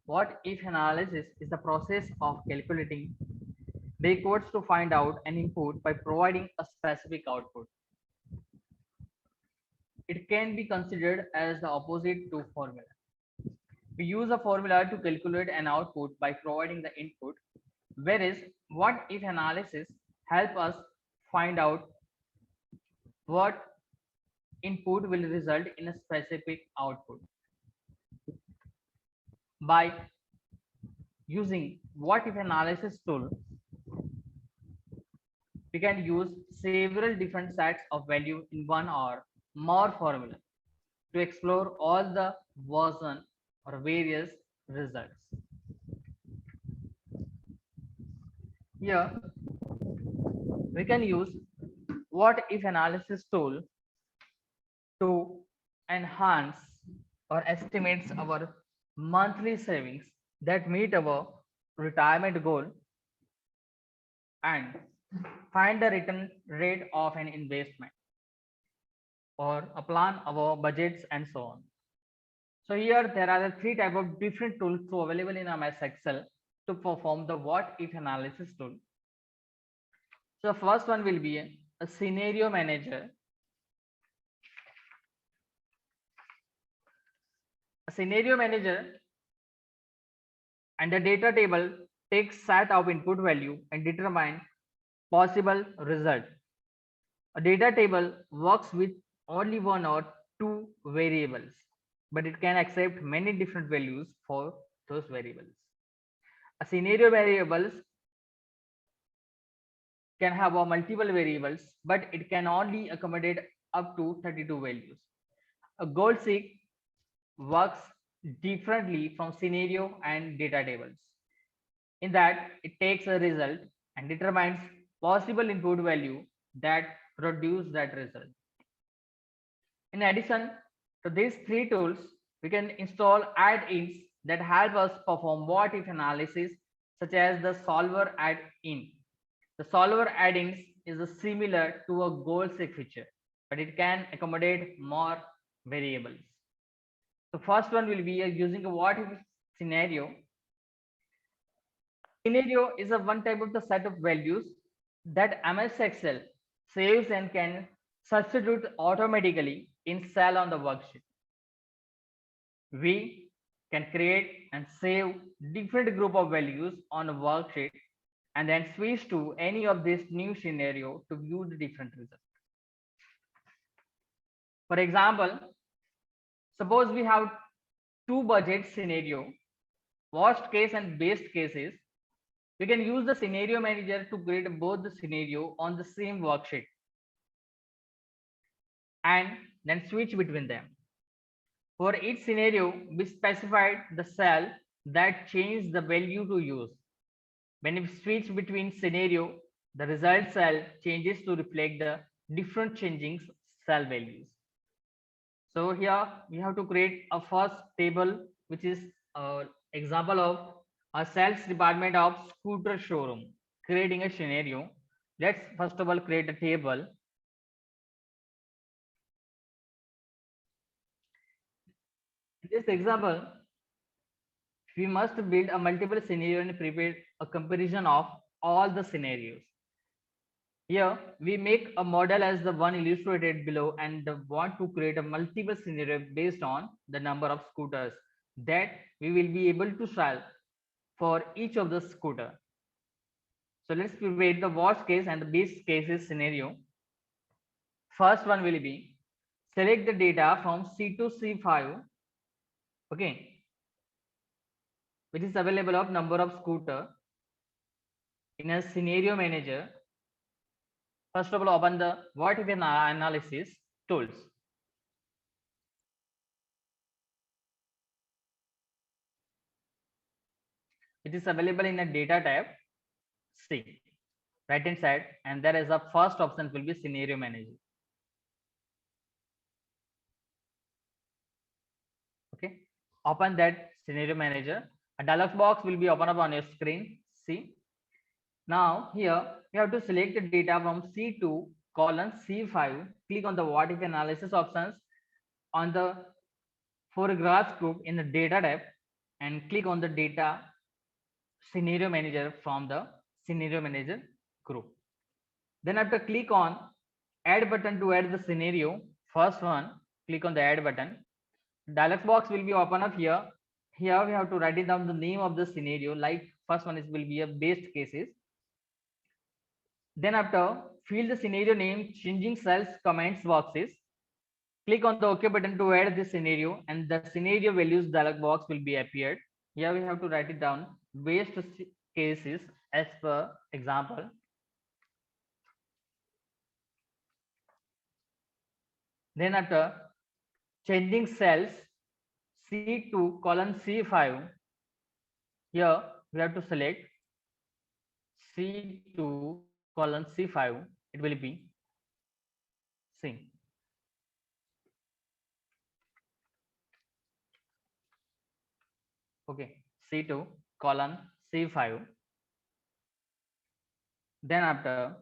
What if analysis is the process of calculating backwards to find out an input by providing a specific output. It can be considered as the opposite to formula. We use a formula to calculate an output by providing the input, whereas what if analysis help us find out what input will result in a specific output. By using what if analysis tool, we can use several different sets of value in one or more formula to explore all the version or various results. Here we can use what if analysis tool to enhance or estimates our monthly savings that meet our retirement goal and find the return rate of an investment or a plan our budgets and so on. So here there are the three type of different tools so available in MS Excel to perform the what if analysis tool. So the first one will be a scenario manager. A scenario manager and the data table takes set of input value and determine possible result. A data table works with only one or two variables, but it can accept many different values for those variables. A scenario variables can have a multiple variables, but it can only accommodate up to 32 values. A goal seek works differently from scenario and data tables. In that, it takes a result and determines possible input value that produce that result. In addition to these three tools, we can install add-ins that help us perform what if analysis, such as the solver add-in. The solver add-ins is similar to a goal seek feature, but it can accommodate more variables. The first one will be using a what if scenario. Scenario is a one type of the set of values that MS Excel saves and can substitute automatically in cell on the worksheet. We can create and save different group of values on a worksheet and then switch to any of this new scenario to view the different results. For example, suppose we have two budget scenario, worst case and best cases. We can use the scenario manager to create both the scenario on the same worksheet and then switch between them. For each scenario, we specified the cell that change the value to use. When we switch between scenario, the result cell changes to reflect the different changing cell values. So here we have to create a first table, which is example of a sales department of scooter showroom, creating a scenario. Let's first of all create a table. In this example, we must build a multiple scenario and prepare a comparison of all the scenarios. Here we make a model as the one illustrated below and want to create a multiple scenario based on the number of scooters that we will be able to sell for each of the scooter. So let's prepare the worst case and the best cases scenario. First one will be select the data from C2 C5, okay, which is available of number of scooter in a scenario manager. First of all, open the what if analysis tools. It is available in a data tab, C, right hand side, and there is a first option will be scenario manager. Okay, open that scenario manager. A dialog box will be open up on your screen. See, now here you have to select the data from C2 colon C5. Click on the what if analysis options on the 4 graphs group in the data tab and click on the data scenario manager from the scenario manager group. Then after click on add button to add the scenario. First one, click on the add button. Dialog box will be open up here. Here we have to write it down the name of the scenario. Like first one is will be a best cases. Then after fill the scenario name changing cells comments boxes. Click on the OK button to add this scenario and the scenario values dialog box will be appeared. Here we have to write it down best cases as per example. Then after changing cells C2 colon C5, here we have to select C2 colon C5, it will be C. Okay, C2 colon C5. Then after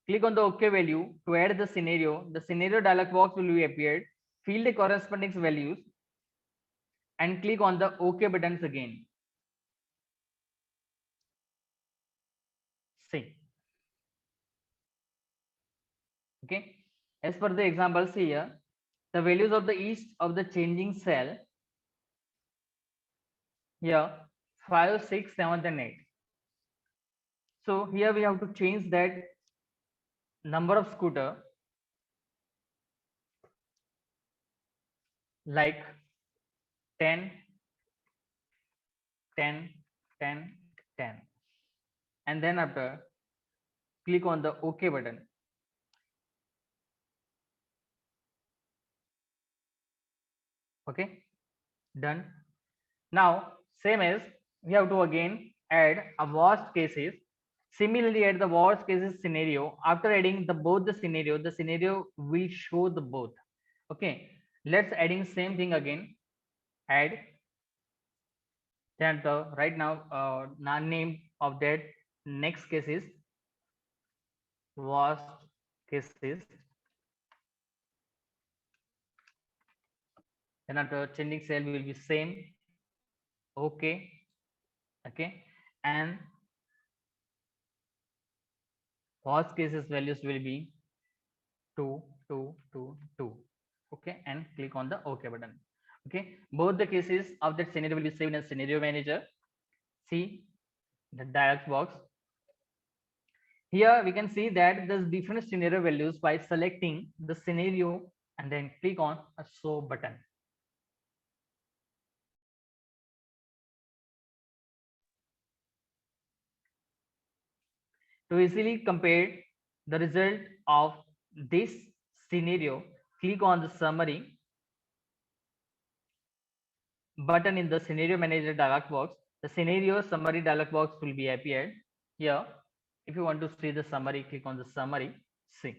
click on the OK value to add the scenario. The scenario dialog box will be appeared. Fill the corresponding values and click on the OK buttons again. See. Okay. As per the examples here, the values of the each of the changing cell here 5, 6, 7, and 8. So here we have to change that number of scooter like 10, 10, 10, 10. And then after click on the OK button. Okay, done. Now same as we have to again add a worst cases. Similarly, at the worst cases scenario, after adding the both the scenario will show the both. Okay, let's adding same thing again. Add. Then the right now name of that next case is worst cases. Then after changing cell will be same. Okay. Okay, and worst cases values will be 2, 2, 2, 2. Okay, and click on the OK button. Okay, both the cases of that scenario will be saved in a scenario manager. See the dialog box. Here we can see that there's different scenario values by selecting the scenario and then click on a show button. To easily compare the result of this scenario, click on the summary button in the scenario manager dialog box. The scenario summary dialog box will be appeared here. If you want to see the summary, click on the summary. See.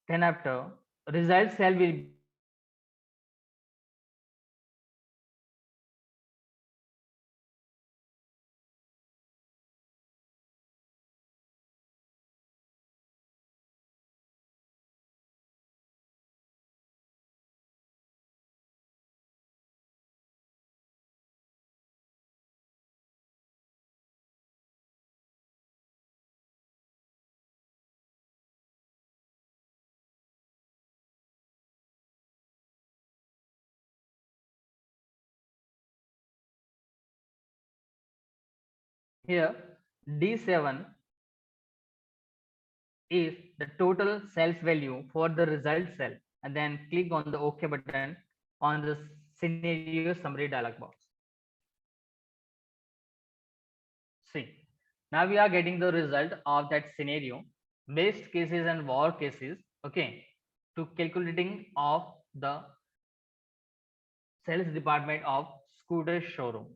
Then after result cell will here D7 is the total sales value for the result cell, and then click on the OK button on the scenario summary dialog box. See, now we are getting the result of that scenario, best cases and war cases. Okay, to calculating of the sales department of scooter showroom.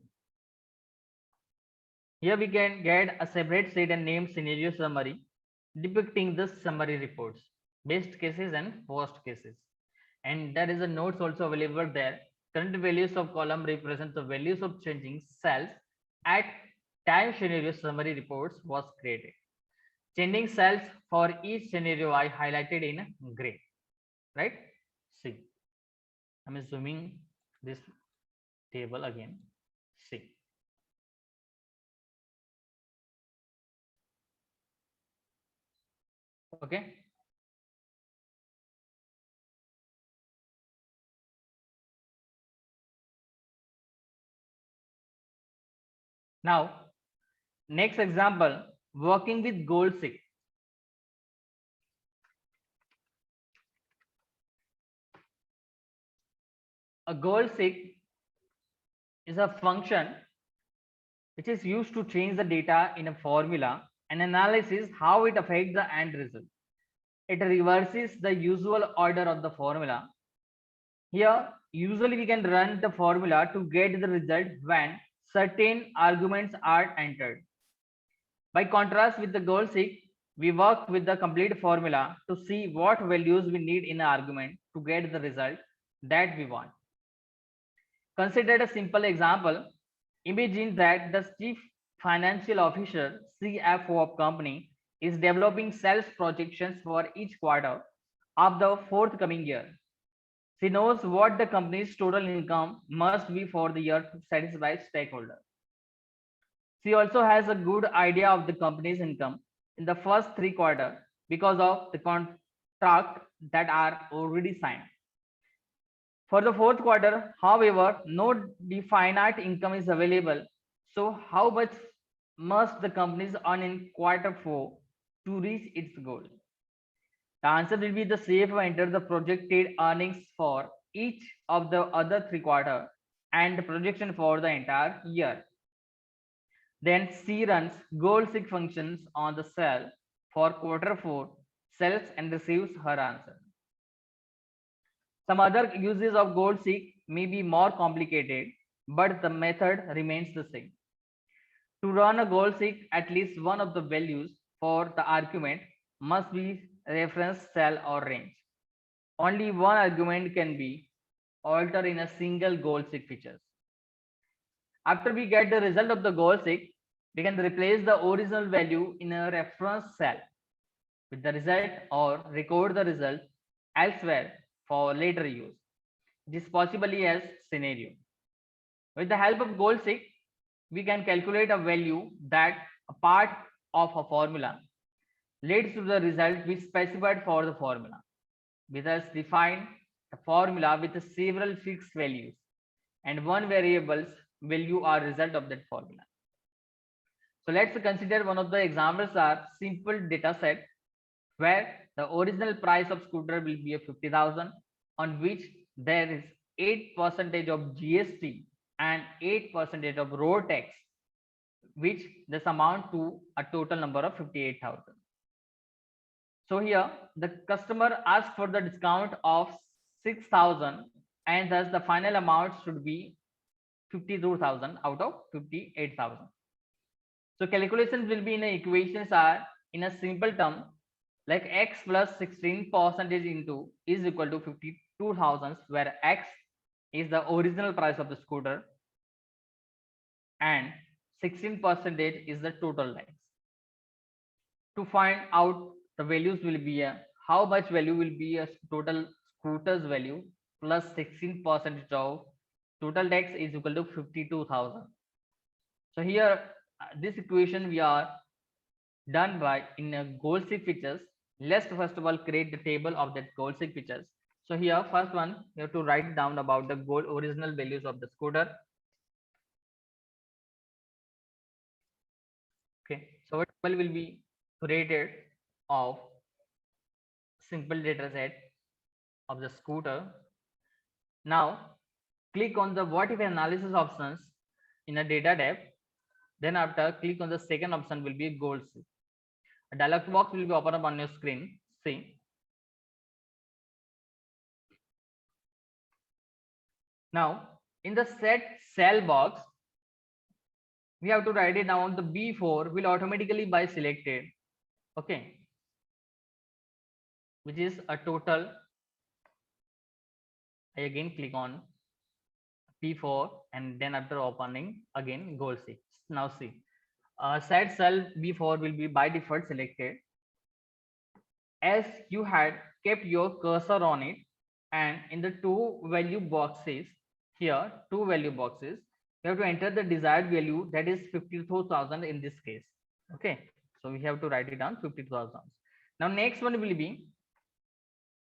Here we can get a separate sheet and name scenario summary depicting the summary reports, best cases and worst cases. And there is a notes also available there. Current values of column represent the values of changing cells at time scenario summary reports was created. Changing cells for each scenario I highlighted in gray, right? See, I'm zooming this table again. See, okay. Now, next example, working with goal seek. A goal seek is a function which is used to change the data in a formula and analysis how it affects the end result. It reverses the usual order of the formula. Here, usually we can run the formula to get the result when certain arguments are entered. By contrast with the goal seek, we work with the complete formula to see what values we need in an argument to get the result that we want. Consider a simple example. Imagine that the chief financial officer CFO of company is developing sales projections for each quarter of the forthcoming year. She knows what the company's total income must be for the year to satisfy stakeholders. She also has a good idea of the company's income in the first three quarters because of the contract that are already signed. For the fourth quarter, however, no definite income is available. So how much must the companies earn in quarter four to reach its goal? The answer will be the CFO enter the projected earnings for each of the other three quarters and the projection for the entire year. Then C runs goal seek functions on the cell for quarter four, sells and receives her answer. Some other uses of goal seek may be more complicated, but the method remains the same. To run a goal seek, at least one of the values for the argument must be reference cell or range. Only one argument can be altered in a single goal seek feature. After we get the result of the goal seek, we can replace the original value in a reference cell with the result or record the result elsewhere for later use. This possibly as scenario. With the help of goal seek, we can calculate a value that a part of a formula leads to the result we specified for the formula. We thus define a formula with several fixed values and one variable's value or result of that formula. So let's consider one of the examples are simple data set where the original price of scooter will be a 50,000 on which there is 8% of GST and 8% of road tax, which this amount to a total number of 58,000. So here the customer asks for the discount of 6,000 and thus the final amount should be 52,000 out of 58,000. So calculations will be in equations are in a simple term like x plus 16% into is equal to 52,000 where x is the original price of the scooter and 16% is the total tax. To find out the values will be how much value will be a total scooter's value plus 16% of total tax is equal to 52,000. So here this equation we are done by in a goal seek features. Let's first of all create the table of that goal seek features. So here first one you have to write down about the goal original values of the scooter. Okay, so what table will be created of simple data set of the scooter. Now click on the what if analysis options in a data tab. Then after click on the second option will be goal seek. A dialog box will be open up on your screen. See. Now in the set cell box, we have to write it down. The B4 will automatically by selected. Okay. Which is a total. I again click on P4 and then after opening again goal seek. Now see. Set cell B4 will be by default selected as you had kept your cursor on it. and in the two value boxes, here two value boxes, we have to enter the desired value, that is 52,000 in this case. Okay, so we have to write it down 52,000. Now next one will be,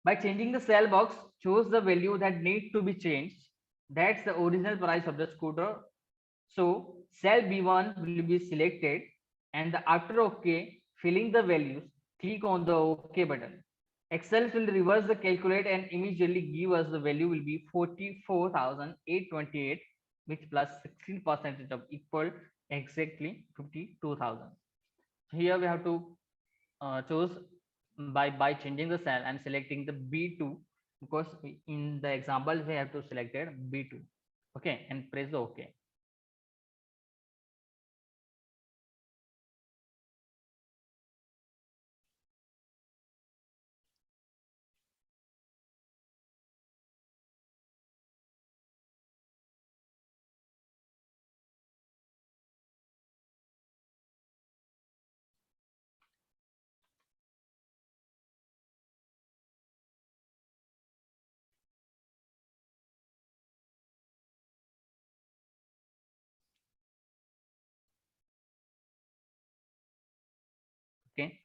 by changing the cell box, choose the value that need to be changed. That's the original price of the scooter. So cell B1 will be selected, and after OK, filling the values, click on the OK button. Excel will reverse the calculate and immediately give us the value will be 44,828, which plus 16% of equal exactly 52,000. Here we have to choose by changing the cell and selecting the B2, because in the example we have to select it B2. Okay, and press the OK. Okay.